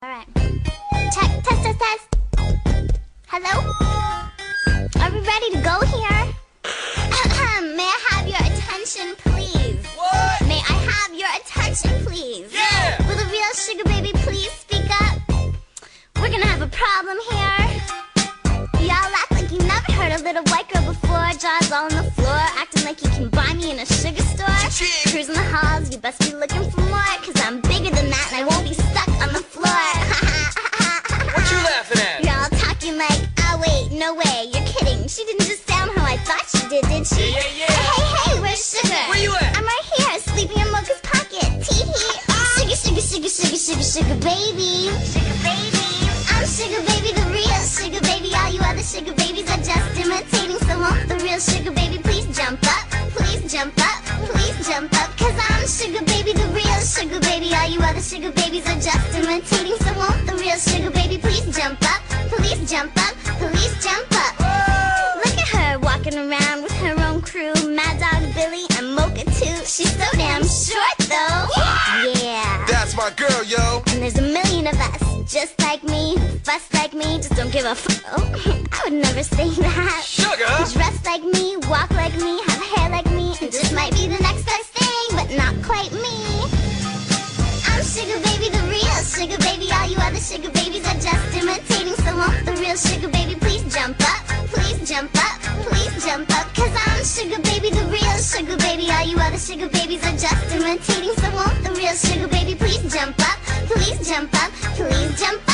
Alright. Check, test. Hello? Are we ready to go here? May I have your attention, please? What? May I have your attention, please? Yeah! Will the real sugar baby please speak up? We're gonna have a problem here. Y'all act like you never heard a little white girl before. Jaws all on the floor, acting like you can buy me in a sugar store. Cha-ching! Cruising the halls, you best be looking for more, cause I'm bigger than that and I won't be stuck on the floor. What you laughing at? You're all talking like, oh wait, no way, you're kidding. She didn't just sound how I thought she did she? Yeah. Hey, where's Sugar? Where you at? I'm right here, sleeping in Mocha's pocket. Tee-hee. Sugar baby. Sugar baby. I'm Sugar baby, the real Sugar baby. All you other sugar babies are just imitating. So won't the real Sugar baby please jump up? Please jump up, please jump up. Cause I'm Sugar baby, the real Sugar baby. All you other sugar babies are just imitating. So won't the real Sugar baby please jump up? Please jump up, please jump up. Look at her walking around with her own crew. Mad Dog Billy and Mocha too. She's so damn short though. Yeah. That's my girl, yo. And there's a million of us, just like me, fuss like me, just don't give a Oh, I would never say that. Sugar! Dress like me, walk like me, have hair like me, and just might be the next best thing, but not quite me. I'm Sugar baby, the real Sugar baby. All you other sugar babies are just imitating. So won't the real Sugar baby please jump up? Please jump up, please jump up. Cause I'm Sugar baby, the real Sugar baby. All you other sugar babies are just imitating. So won't the real Sugar baby please jump up? Please jump up, please jump up.